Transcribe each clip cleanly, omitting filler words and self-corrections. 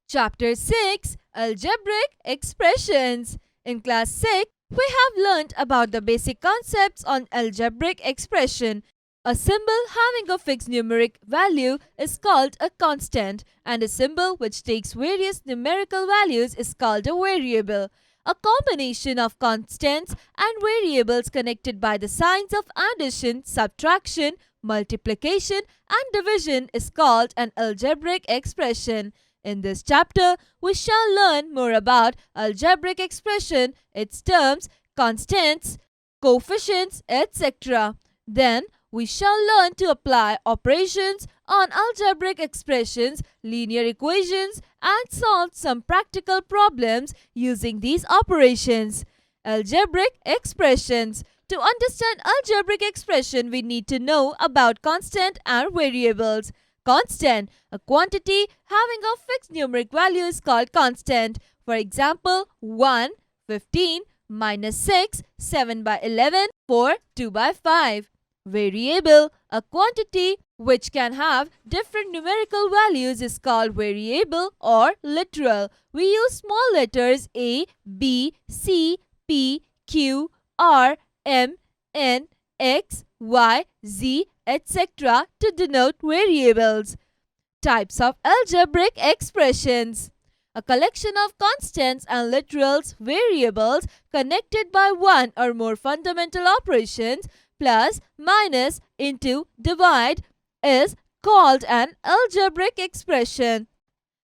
Chapter 6 Algebraic Expressions. In Class 6, we have learnt about the basic concepts on algebraic expression. A symbol having a fixed numeric value is called a constant, and a symbol which takes various numerical values is called a variable. A combination of constants and variables connected by the signs of addition, subtraction, multiplication, and division is called an algebraic expression. In this chapter, we shall learn more about algebraic expression, its terms, constants, coefficients, etc. Then, we shall learn to apply operations on algebraic expressions, linear equations, and solve some practical problems using these operations. Algebraic expressions. To understand algebraic expression, we need to know about constant and variables. Constant. A quantity having a fixed numeric value is called constant. For example, 1, 15, minus 6, 7 by 11, 4, 2 by 5. Variable. A quantity which can have different numerical values is called variable or literal. We use small letters A, B, C, P, Q, R, M, N, X, Y, Z, etc. to denote variables. Types of algebraic expressions. A collection of constants and literals, variables connected by one or more fundamental operations plus, minus, into, divide is called an algebraic expression.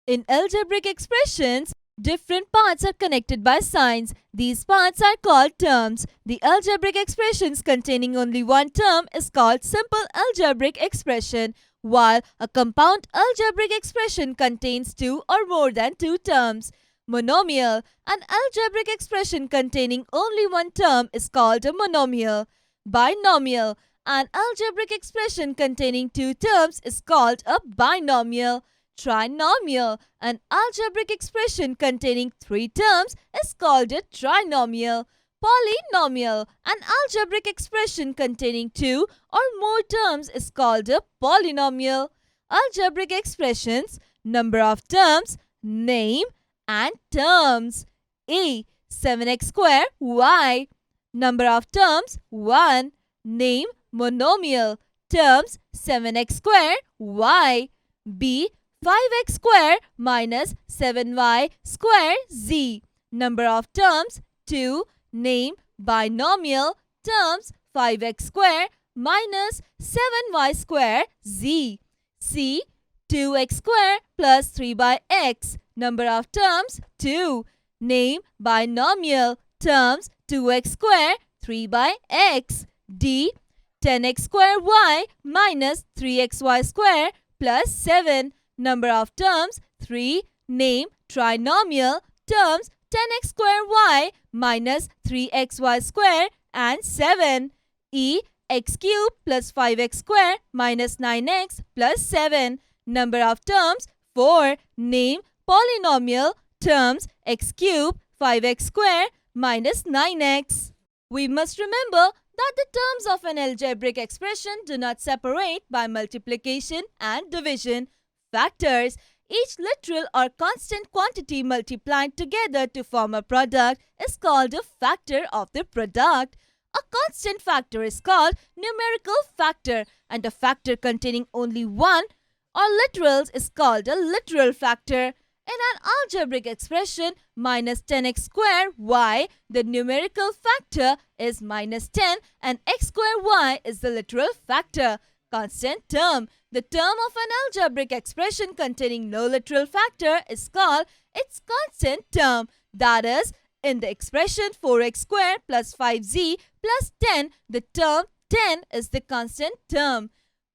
In algebraic expressions, different parts are connected by signs. These parts are called terms. The algebraic expressions containing only one term is called simple algebraic expression, while a compound algebraic expression contains two or more than two terms. Monomial. An algebraic expression containing only one term is called a monomial. Binomial. An algebraic expression containing two terms is called a binomial. Trinomial. An algebraic expression containing three terms is called a trinomial. Polynomial. An algebraic expression containing two or more terms is called a polynomial. Algebraic expressions, number of terms, name, and terms. A. 7x square y. Number of terms, 1. Name, monomial. Terms, 7x square y. B. 5x square minus 7y square z. Number of terms, 2. Name, binomial. Terms, 5x square minus 7y square z. C. 2x square plus 3 by x. Number of terms, 2. Name, binomial. Terms, 2x square 3 by x. D. 10x square y minus 3xy square plus 7. Number of terms, 3. Name, trinomial. Terms, 10x square y minus 3xy square and 7. E. X cube plus 5x square minus 9x plus 7. Number of terms, 4. Name, polynomial. Terms, x cube 5x square minus 9x. We must remember that the terms of an algebraic expression do not separate by multiplication and division. Factors. Each literal or constant quantity multiplied together to form a product is called a factor of the product. A constant factor is called numerical factor, and a factor containing only one or literals is called a literal factor. In an algebraic expression, minus 10x square y, the numerical factor is minus 10 and x square y is the literal factor. Constant term. The term of an algebraic expression containing no literal factor is called its constant term. That is, in the expression 4x square plus 5z plus 10, the term 10 is the constant term.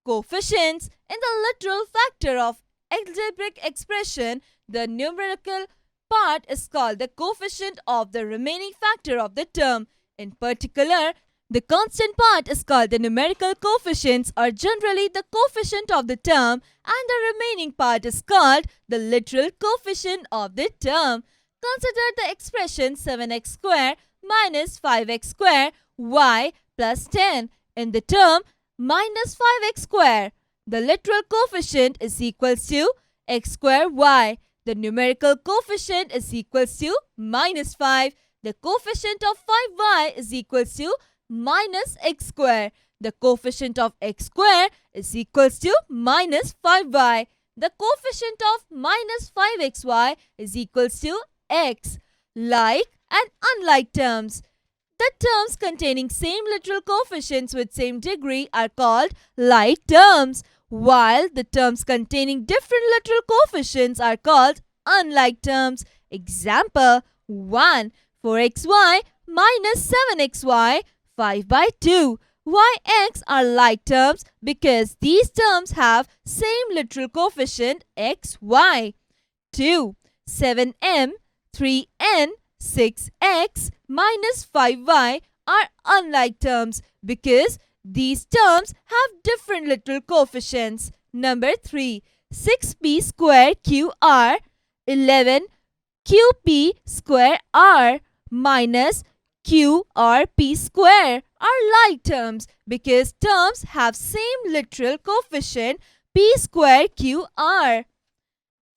Coefficients. In the literal factor of algebraic expression, the numerical part is called the coefficient of the remaining factor of the term. In particular, the constant part is called the numerical coefficients, or generally the coefficient of the term, and the remaining part is called the literal coefficient of the term. Consider the expression 7x square minus 5x square y plus 10. In the term minus 5x square, the literal coefficient is equals to x square y. The numerical coefficient is equals to minus 5. The coefficient of 5y is equals to minus x square. The coefficient of x square is equals to minus 5y. The coefficient of minus 5xy is equals to x. Like and unlike terms. The terms containing same literal coefficients with same degree are called like terms, while the terms containing different literal coefficients are called unlike terms. Example 1. 4xy minus 7xy 5 by 2. Yx are like terms because these terms have same literal coefficient xy. 2. 7m 3n 6x minus 5y are unlike terms because these terms have different literal coefficients. Number 3. 6p square qr 11 qp square r minus qrp square are like terms because terms have same literal coefficient p square qr.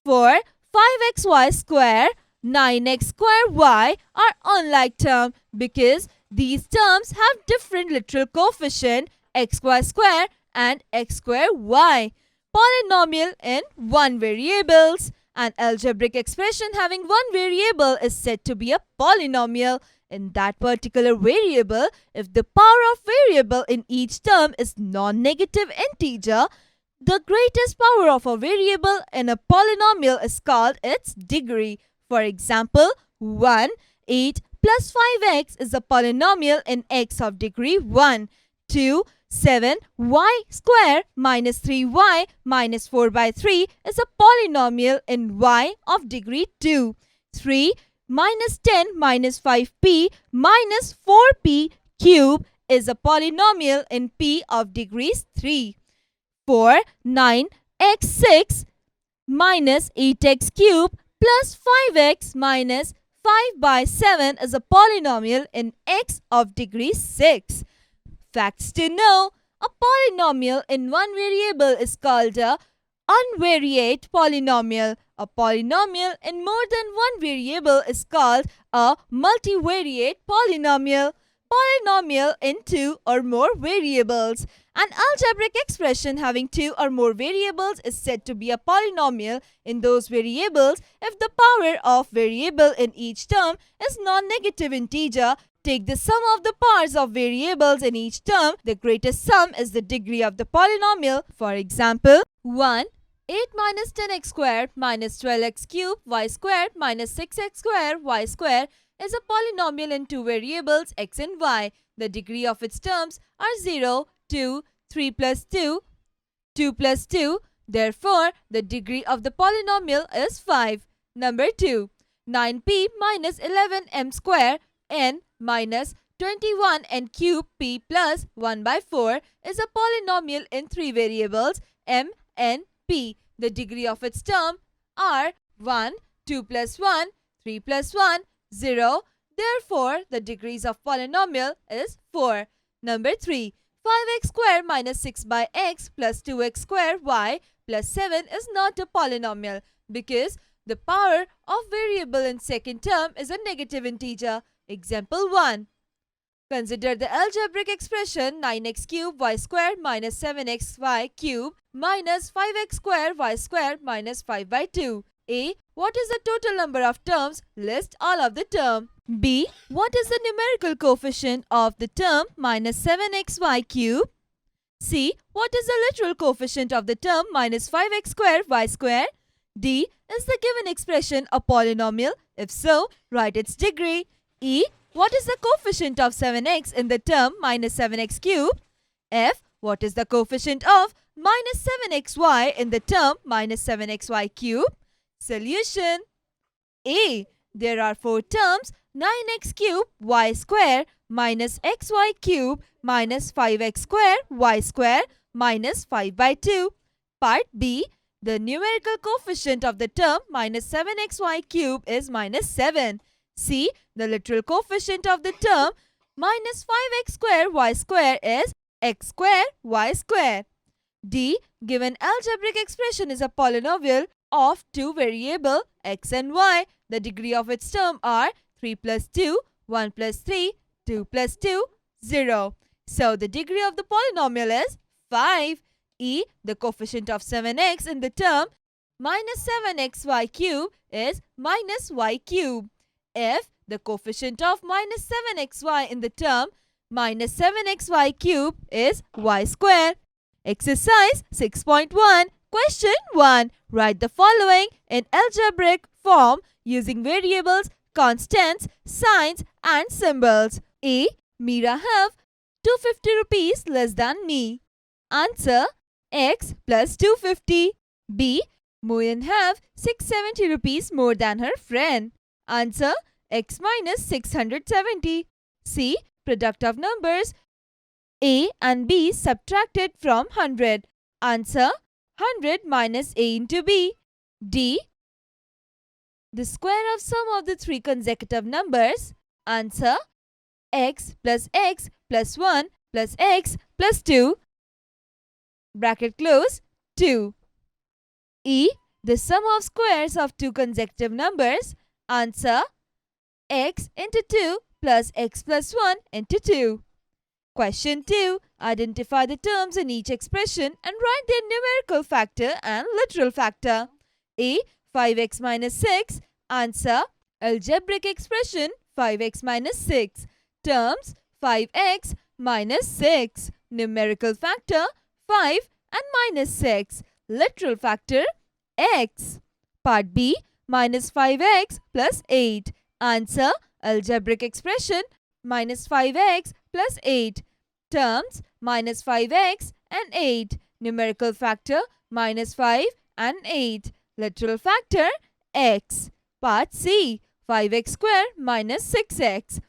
For 5xy square 9x square y are unlike terms because these terms have different literal coefficient xy square and x square y. Polynomial in one variables. An algebraic expression having one variable is said to be a polynomial. In that particular variable, if the power of variable in each term is non-negative integer, the greatest power of a variable in a polynomial is called its degree. For example, 1, 8 plus 5x is a polynomial in x of degree 1. 2, 7 y square minus 3y minus 4 by 3 is a polynomial in y of degree 2. 3 minus 10 minus 5p minus 4p cube is a polynomial in p of degrees 3. 4, 9x6 minus 8x cube plus 5x minus 5 by 7 is a polynomial in x of degree 6. Facts to know. A polynomial in one variable is called a unvariate polynomial. A polynomial in more than one variable is called a multivariate polynomial. Polynomial in two or more variables. An algebraic expression having two or more variables is said to be a polynomial in those variables if the power of variable in each term is non-negative integer. Take the sum of the powers of variables in each term. The greatest sum is the degree of the polynomial. For example, 1. 8 minus 10x squared minus 12x cubed y squared minus 6x squared y squared is a polynomial in two variables x and y. The degree of its terms are 0, 2, 3 plus 2, 2 plus 2. Therefore, the degree of the polynomial is 5. Number 2. 9p minus 11m square n minus 21n cube p plus 1 by 4 is a polynomial in three variables m, n, p. The degree of its term are 1, 2 plus 1, 3 plus 1, 0. Therefore, the degrees of polynomial is 4. Number 3. 5x square minus 6 by x plus 2x square y plus 7 is not a polynomial because the power of variable in second term is a negative integer. Example 1. Consider the algebraic expression 9x cubed y squared minus 7xy cubed minus 5x squared y squared minus 5 by 2. A. What is the total number of terms? List all of the term. B. What is the numerical coefficient of the term minus 7xy cubed? C. What is the literal coefficient of the term minus 5x squared y squared? D. Is the given expression a polynomial? If so, write its degree. E. What is the coefficient of 7x in the term minus 7x cubed? F. What is the coefficient of minus 7xy in the term minus 7xy cubed? Solution. A. There are four terms 9x cubed y square minus xy cubed minus 5x square y square minus 5 by 2. Part B. The numerical coefficient of the term minus 7xy cubed is minus 7. C. The literal coefficient of the term minus 5x square y square is x square y square. D. Given algebraic expression is a polynomial of two variable x and y. The degree of its term are 3 plus 2, 1 plus 3, 2 plus 2, 0. So the degree of the polynomial is 5. E. The coefficient of 7x in the term minus 7xy cube is minus y cube. F. The coefficient of minus 7xy in the term minus 7xy cube is y square. Exercise 6.1. Question 1. Write the following in algebraic form using variables, constants, signs and symbols. A. Meera have 250 rupees less than me. Answer: x plus 250. B. Moyan have 670 rupees more than her friend. Answer: x minus 670. C. Product of numbers a and b subtracted from 100. Answer: 100 minus a into b. D. The square of sum of the three consecutive numbers. Answer: x plus 1 plus x plus 2. Bracket close. 2. E. The sum of squares of two consecutive numbers. Answer: x into 2 plus x plus 1 into 2. Question 2. Identify the terms in each expression and write their numerical factor and literal factor. A. 5x minus 6. Answer: algebraic expression 5x minus 6. Terms: 5x minus 6. Numerical factor 5 and minus 6. Literal factor x. Part B. Minus 5x plus 8. Answer: algebraic expression minus 5x plus 8. Terms: minus 5x and 8. Numerical factor minus 5 and 8. Literal factor x. Part C. 5x square minus 6x.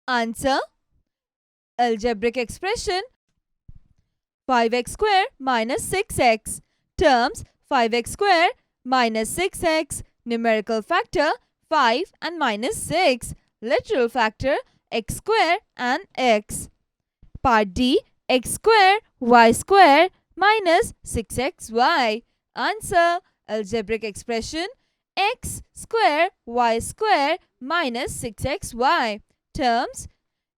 Answer: algebraic expression 5x square minus 6x. Terms: 5x square minus 6x. Numerical factor 5 and minus 6. Literal factor x square and x. Part D. X square y square minus 6xy. Answer: algebraic expression x square y square minus 6xy. Terms: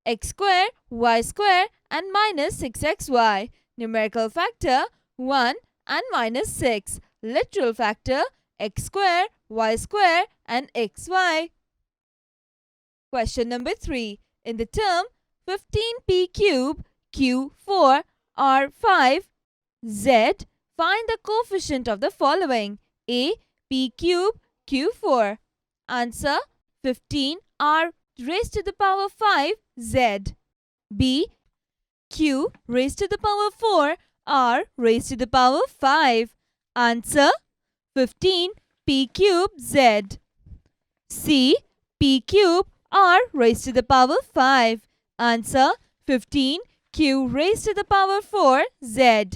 x square y square and minus 6xy. Numerical factor 1 and minus 6. Literal factor x square y square and xy. Question number 3. In the term 15p cube q4 r5 z, find the coefficient of the following. A. p cube q4. Answer: 15 r raised to the power 5 z. B. q raised to the power 4 r raised to the power 5. Answer: 15 p cube z. C. p cube r raised to the power 5. Answer: 15 q raised to the power 4 z.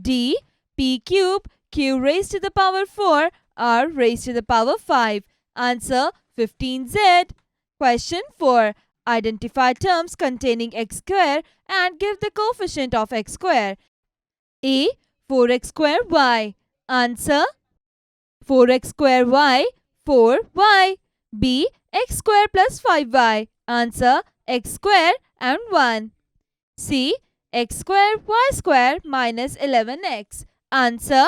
D. p cube q raised to the power 4 r raised to the power 5. Answer: 15z. Question 4. Identify terms containing x square and give the coefficient of x square. A. 4x square y. Answer: 4x square y 4y. B. x square plus 5y. Answer: x square and 1. C. x square y square minus 11x. Answer: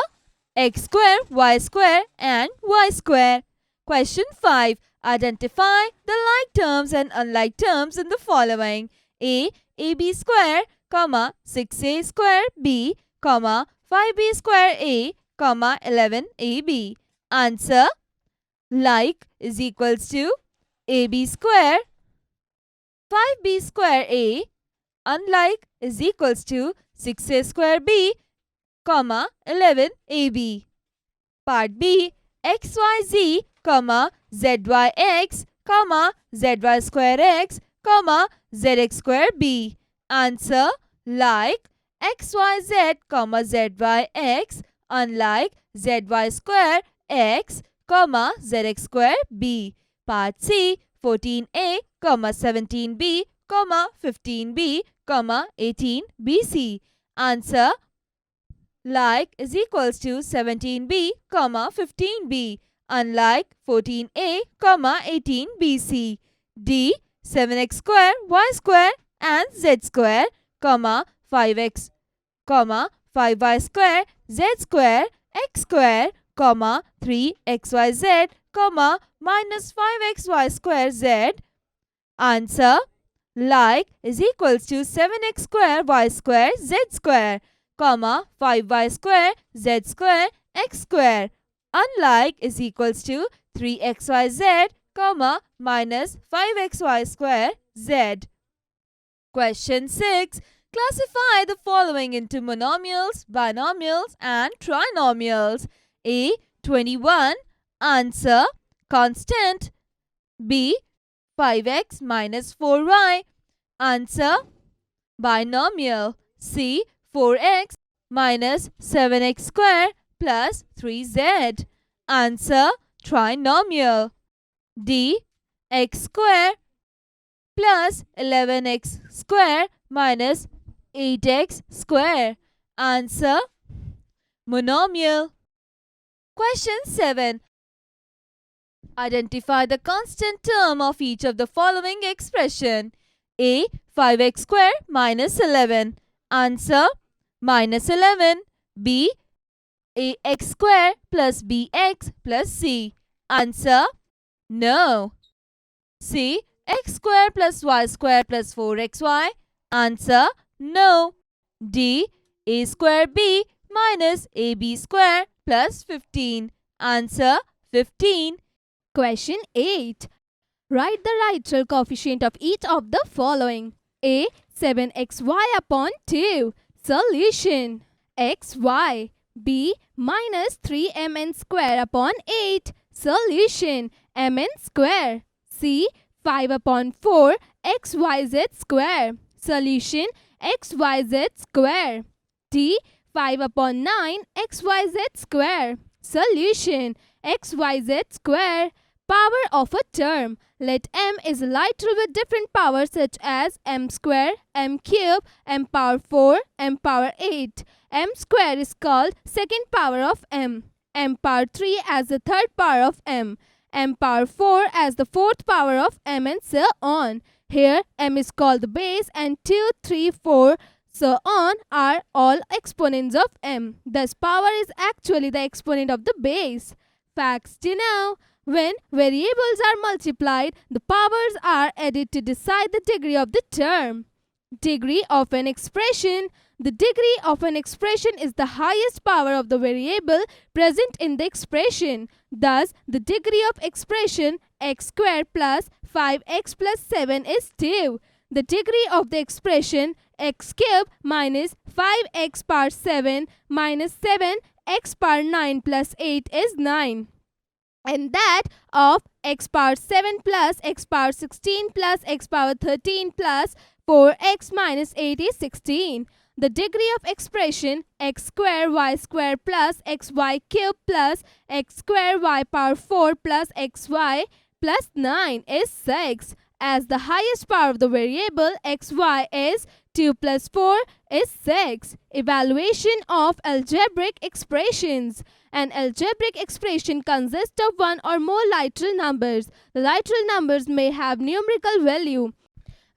x square y square and y square. Question 5. Identify the like terms and unlike terms in the following. A. ab square, 6a square b, 5b square a, 11ab. Answer: like is equals to ab square 5b square a, unlike is equals to 6a square b, 11ab. Part B. xyz, zyx, zy square x, zx square b. Answer: like xyz, zyx, unlike zy square x, zx square b. Part C. 14a, 17b, 15b, 18bc. Answer: like is equals to 17b, 15b, unlike 14a, 18bc. D. 7x square, y square and z square, 5x, 5y square, z square, x square, 3xyz, minus 5xy square z. Answer: like is equals to 7x square, y square, z square, 5y square, z square, x square. Unlike is equals to 3xyz, minus 5xy square z. Question 6. Classify the following into monomials, binomials and trinomials. A. 21. Answer: constant. B. 5x minus 4y. Answer: binomial. C. 4x minus 7x square plus 3z. Answer: trinomial. D. X square plus 11x square minus 8x square. Answer: monomial. Question 7. Identify the constant term of each of the following expression. A. 5x square minus 11. Answer: minus 11. B. ax square plus bx plus c. Answer: no. C. X square plus y square plus 4xy. Answer: no. D. A square b minus ab square plus 15. Answer: 15. Question 8. Write the right coefficient of each of the following. A. 7xy upon 2. Solution: xy. B. Minus 3mn square upon 8. Solution: mn square. C. 5 upon 4 xyz square. Solution: xyz square. D. 5 upon 9 xyz square. Solution: xyz square. Power of a term. Let m is literal with different powers such as m square, m cube, m power 4, m power 8. M square is called second power of m. M power 3 as the third power of m. M power 4 as the fourth power of m, and so on. Here m is called the base and 2, 3, 4 so on are all exponents of m. Thus power is actually the exponent of the base. Facts to know. When variables are multiplied, the powers are added to decide the degree of the term. Degree of an expression. The degree of an expression is the highest power of the variable present in the expression. Thus, the degree of expression x square plus 5x plus 7 is 2. The degree of the expression x cube minus 5x power 7 minus 7x power 9 plus 8 is 9. And that of x power 7 plus x power 16 plus x power 13 plus 4x minus 8 is 16. The degree of expression x square y square plus xy cube plus x square y power 4 plus xy plus 9 is 6. As the highest power of the variable xy is 2 plus 4 is 6. Evaluation of algebraic expressions. An algebraic expression consists of one or more literal numbers. The literal numbers may have numerical value.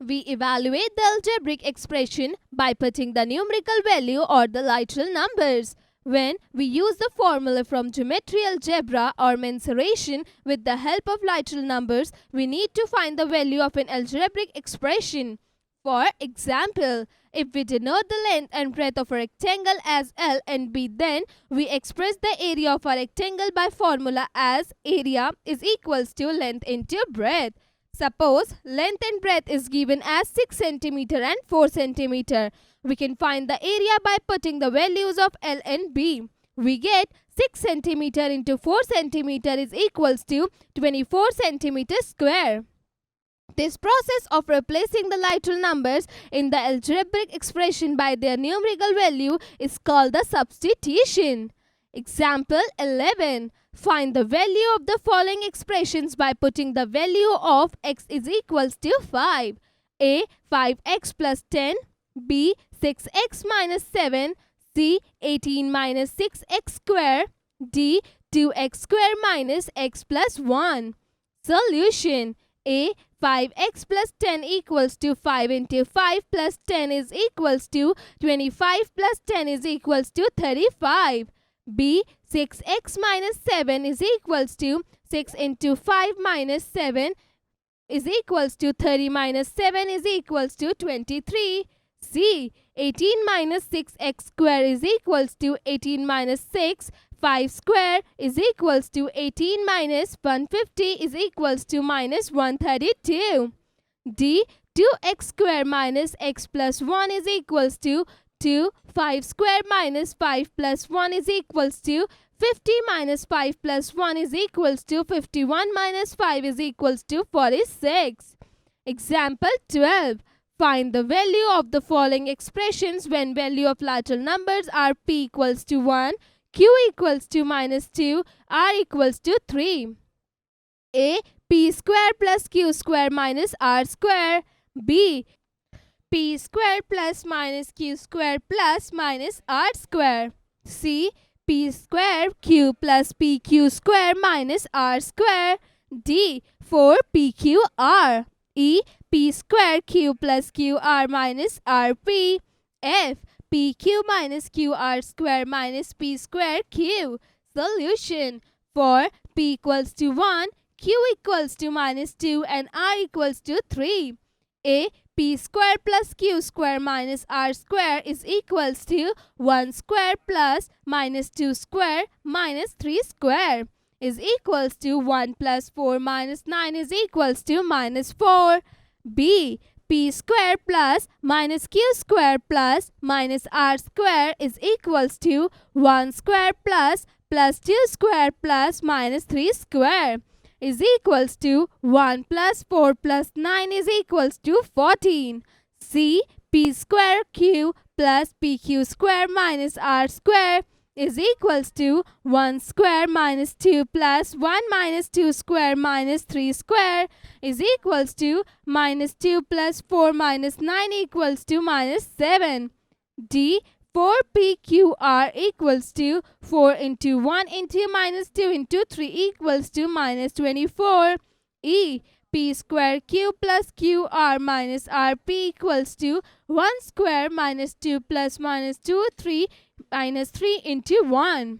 We evaluate the algebraic expression by putting the numerical value or the literal numbers. When we use the formula from geometry algebra or mensuration with the help of literal numbers, we need to find the value of an algebraic expression. For example, if we denote the length and breadth of a rectangle as L and B, then we express the area of a rectangle by formula as area is equals to length into breadth. Suppose length and breadth is given as 6 cm and 4 cm. We can find the area by putting the values of L and B. We get 6 cm into 4 cm is equals to 24 cm square. This process of replacing the literal numbers in the algebraic expression by their numerical value is called the substitution. Example 11. Find the value of the following expressions by putting the value of x is equals to 5. A. 5x plus 10. B. 6x minus 7. C. 18 minus 6x square. D. 2x square minus x plus 1. Solution. A. 5x plus 10 equals to 5 into 5 plus 10 is equals to 25 plus 10 is equals to 35. B. 6x minus 7 is equals to 6 into 5 minus 7 is equals to 30 minus 7 is equals to 23. C. 18 minus 6x square is equals to 18 minus 6. 5 square is equals to 18 minus 150 is equals to minus 132. D. 2x square minus x plus 1 is equals to 2. 5 square minus 5 plus 1 is equals to 50 minus 5 plus 1 is equals to 51 minus 5 is equals to 46. Example 12. Find the value of the following expressions when value of lateral numbers are p equals to 1, q equals to minus 2, r equals to 3. A. P square plus q square minus r square. B. P square plus minus q square plus minus r square. C. P square q plus pq square minus r square. D. 4pqr. E. P square q plus qr minus rp. F. pq minus qr square minus p square q. Solution. For p equals to 1, q equals to minus 2 and r equals to 3. A. P square plus q square minus r square is equals to 1 square plus minus 2 square minus 3 square is equals to 1 plus 4 minus 9 is equals to minus 4. B. P square plus minus q square plus minus r square is equals to 1 square plus 2 square plus minus 3 square is equals to 1 plus 4 plus 9 is equals to 14. C. P square q plus pq square minus r square is equals to 1 square minus 2 plus 1 minus 2 square minus 3 square is equals to minus 2 plus 4 minus 9 equals to minus 7. D. 4pqr equals to 4 into 1 into minus 2 into 3 equals to minus 24. E. P square q plus qr minus rp equals to 1 square minus 2 plus minus 2 3 minus 3 into 1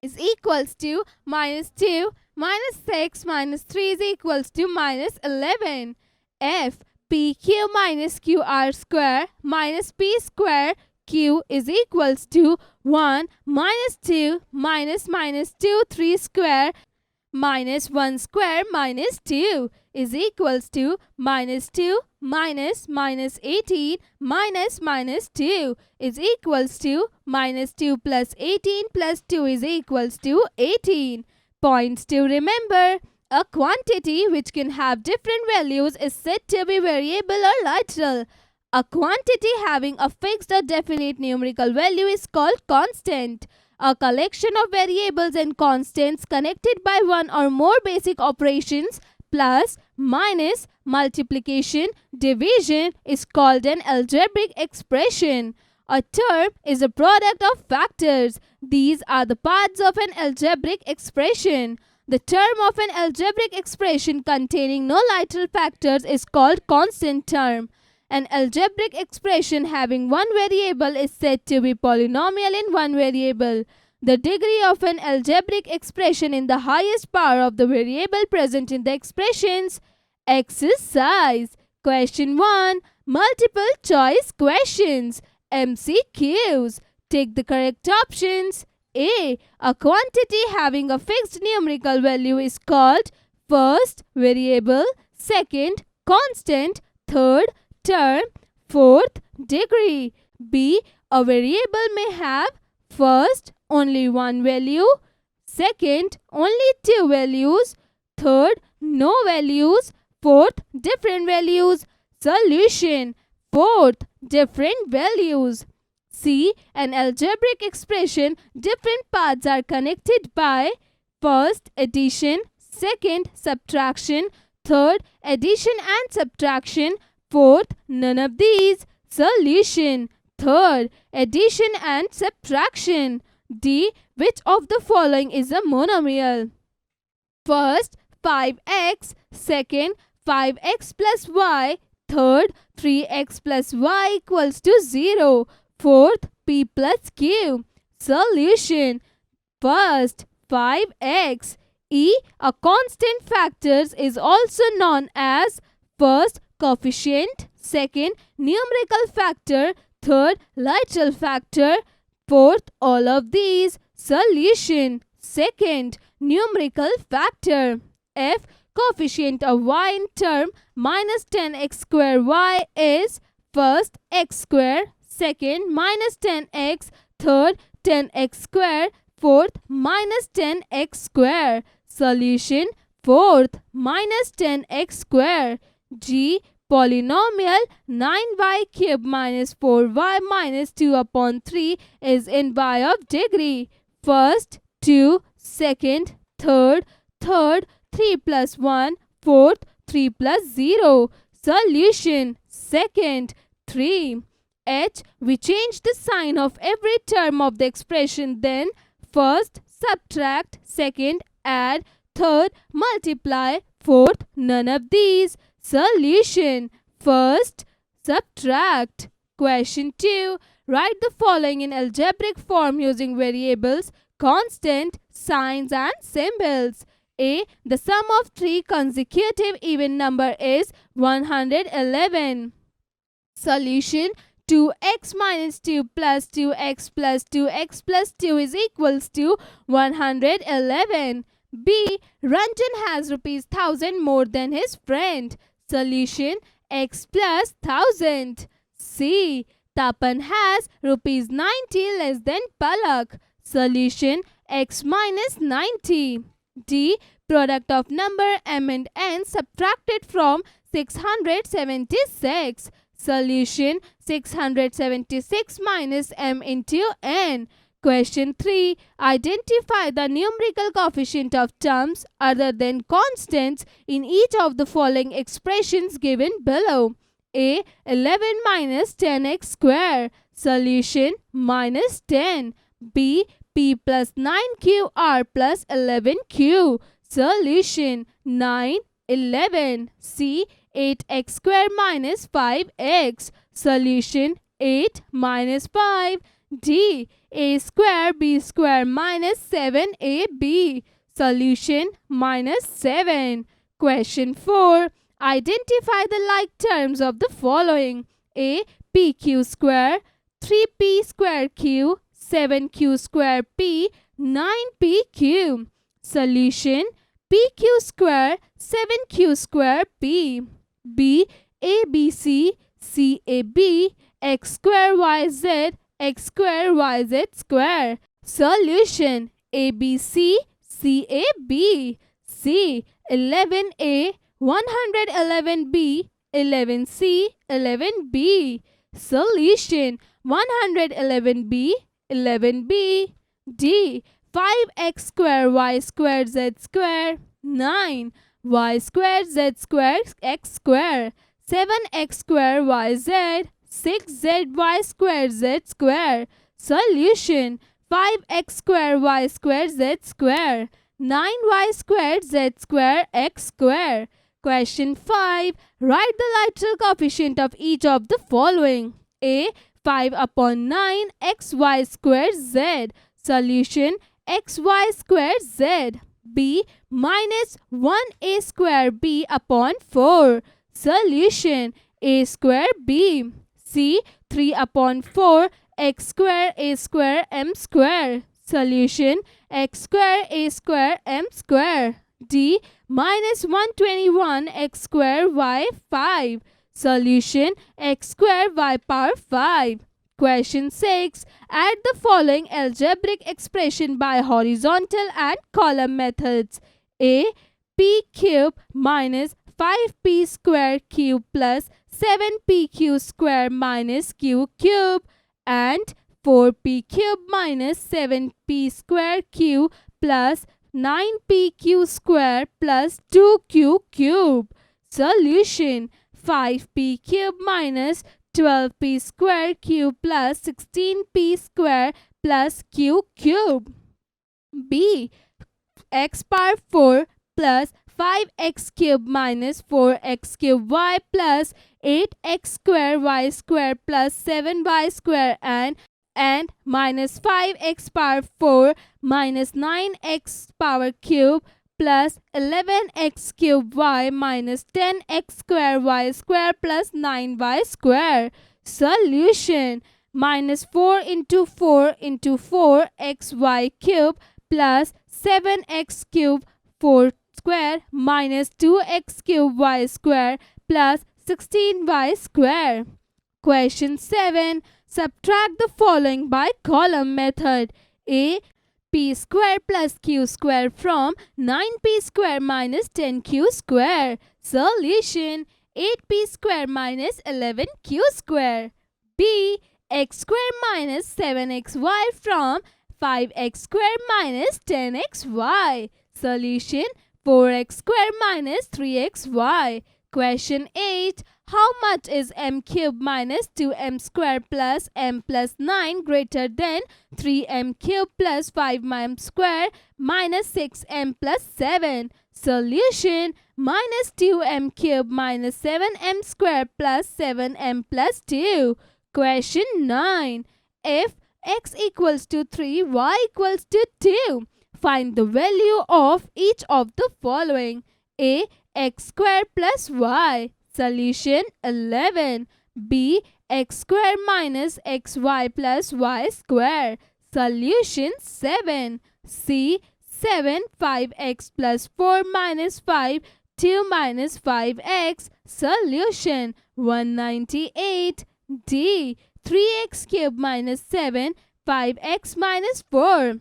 is equals to minus 2 minus 6 minus 3 is equals to minus 11. F. pq minus qr square minus p square q is equals to 1 minus 2 minus 2 3 square minus 1 square minus 2 is equals to minus 2 minus 18 minus 2 is equals to minus 2 plus 18 plus 2 is equals to 18. Points to remember. A quantity which can have different values is said to be variable or literal. A quantity having a fixed or definite numerical value is called constant. A collection of variables and constants connected by one or more basic operations plus, minus, multiplication, division is called an algebraic expression. A term is a product of factors. These are the parts of an algebraic expression. The term of an algebraic expression containing no literal factors is called constant term. An algebraic expression having one variable is said to be polynomial in one variable. The degree of an algebraic expression in the highest power of the variable present in the expressions. Exercise. Question 1. Multiple choice questions. MCQs. Take the correct options. A. A quantity having a fixed numerical value is called first, variable, second, constant, third, term, fourth, degree. B. A variable may have first, only one value, second, only two values, third, no values, fourth, different values. Solution. Fourth, different values. C. An algebraic expression, different parts are connected by first, addition, second, subtraction, third, addition and subtraction, fourth, none of these. Solution. Third, addition and subtraction. D. Which of the following is a monomial? First, 5x. Second, 5x plus y. Third, 3x plus y equals to 0. Fourth, p plus q. Solution. First, 5x. E. A constant factors is also known as first, coefficient. Second, numerical factor. Third, literal factor. Fourth, all of these. Solution. Second, numerical factor. F. Coefficient of y in term minus 10x square y is first, x square. Second, minus 10x. Third, 10x square. Fourth, minus 10x square. Solution. Fourth, minus 10x square. G. Polynomial 9y cube minus 4y minus 2 upon 3 is in y of degree. First, 2. Second, third, 3 plus 1. Fourth, 3 plus 0. Solution. Second, 3. H. We change the sign of every term of the expression, then first, subtract. Second, add. Third, multiply. Fourth, none of these. Solution. First, subtract. Question 2. Write the following in algebraic form using variables, constant, signs and symbols. A. The sum of three consecutive even number is 111. Solution. 2x minus 2 plus 2x plus 2x plus 2 is equals to 111. B. Ranjan has rupees 1000 more than his friend. Solution. X plus 1000. C. Tapan has rupees 90 less than Palak. Solution. X minus 90. D. Product of number m and n subtracted from 676. Solution. 676 minus m into n. Question 3. Identify the numerical coefficient of terms other than constants in each of the following expressions given below. A. 11 minus 10x square. Solution. Minus 10. B. P plus 9qr plus 11q. Solution. 9, 11. C. 8x square minus 5x. Solution. 8 minus 5. D. A square b square minus 7ab. Solution. Minus 7. Question 4. Identify the like terms of the following. A. pq square, 3p square q, 7q square p, 9pq. Solution. pq square, 7q square p. B. abc, cab, x square yz, x square yz square. Solution. abc, cab. C. 11a, 111b, 11c, 11b. Solution. 111b, 11b. D. 5x square y square z square, 9 y square z square x square, 7x square yz, 6zy square z square. Solution. 5x square y square z square, 9y square z square x square. Question 5. Write the literal coefficient of each of the following. A. 5 upon 9 xy square z. Solution. xy square z. B. Minus 1a square b upon 4. Solution. a square b. C. 3 upon 4 x square a square m square. Solution. x square a square m square. D. Minus 121 x square y 5. Solution. X square y power 5. Question 6. Add the following algebraic expression by horizontal and column methods. A. p cube minus 5p square cube plus 7pq square minus q cube and 4p cube minus 7p square q plus 9pq square plus 2q cube. Solution. 5p cube minus 12p square cube plus 16p square plus q cube. B. X power 4 plus 5x cube minus 4x cube y plus 8x square y square plus 7y square and minus 5x power 4 minus 9x power cube plus 11x cube y minus 10x square y square plus 9y square. Solution: minus 4 into 4 into 4xy cube plus 7x cube 4 square minus 2x cube y square plus 16y square. Question 7. Subtract the following by column method. A. P square plus q square from 9p square minus 10q square. Solution: 8p square minus 11q square. B. X square minus 7xy from 5x square minus 10xy. Solution: 4x square minus 3xy. Question 8. How much is m cube minus 2m square plus m plus 9 greater than 3m cube plus 5m square minus 6m plus 7? Solution: minus 2m cube minus 7m square plus 7m plus 2. Question 9. If x equals to 3, y equals to 2. Find the value of each of the following. A. X square plus y. Solution: 11. B. X square minus xy plus y square. Solution: 7. C. 7. 5x plus 4 minus 5. 2 minus 5x. Solution: 198. D. 3x cube minus 7. 5x minus 4.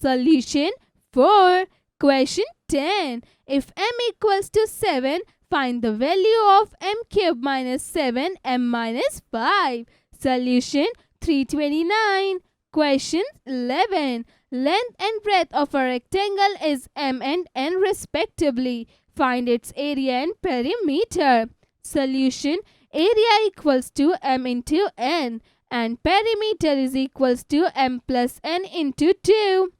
Solution: 4. Question 10. If m equals to 7, find the value of m cube minus 7 m minus 5. Solution: 329. Question 11. Length and breadth of a rectangle is m and n respectively. Find its area and perimeter. Solution: area equals to m into n and perimeter is equals to m plus n into 2.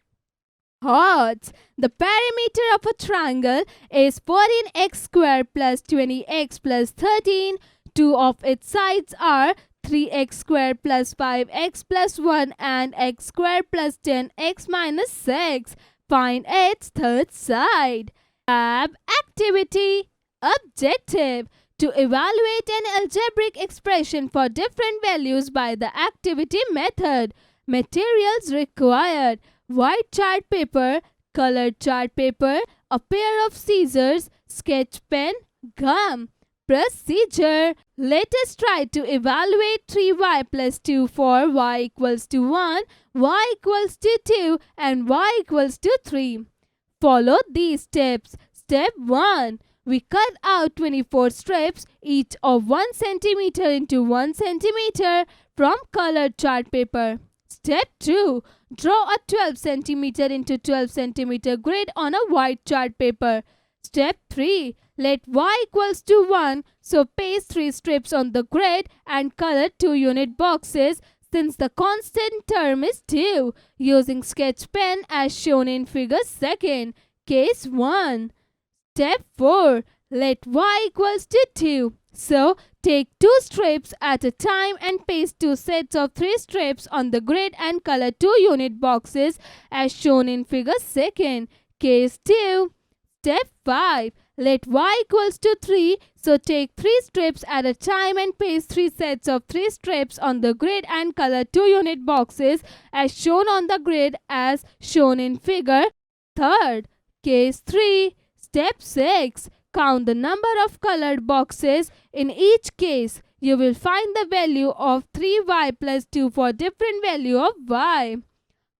Odds. The perimeter of a triangle is 14x square plus 20x plus 13. Two of its sides are 3x square plus 5x plus 1 and x square plus 10x minus 6. Find its third side. Tab activity. Objective: to evaluate an algebraic expression for different values by the activity method. Materials required: white chart paper, colored chart paper, a pair of scissors, sketch pen, gum. Procedure: let us try to evaluate 3y plus 2 for y equals to 1, y equals to 2 and y equals to 3. Follow these steps. Step 1. We cut out 24 strips, each of 1 cm into 1 cm from colored chart paper. Step 2. Draw a 12 cm into 12 cm grid on a white chart paper. Step 3. Let y equals to 1, so paste 3 strips on the grid and color 2 unit boxes since the constant term is 2, using sketch pen as shown in figure 2nd. Case 1. Step 4. Let y equals to 2. So, take 2 strips at a time and paste 2 sets of 3 strips on the grid and color 2 unit boxes as shown in figure 2nd. Case 2. Step 5. Let y equals to 3. So, take 3 strips at a time and paste 3 sets of 3 strips on the grid and color 2 unit boxes as shown on the grid as shown in figure 3rd. Case 3. Step 6. Count the number of colored boxes in each case. You will find the value of 3y plus 2 for different value of y.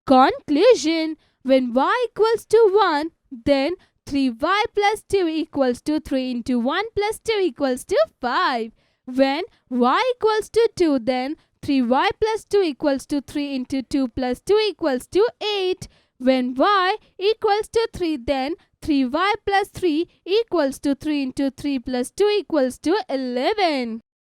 Conclusion: when y equals to 1, then 3y plus 2 equals to 3 into 1 plus 2 equals to 5. When y equals to 2, then 3y plus 2 equals to 3 into 2 plus 2 equals to 8. When y equals to 3, then 3y plus 3 equals to 3 into 3 plus 2 equals to 11.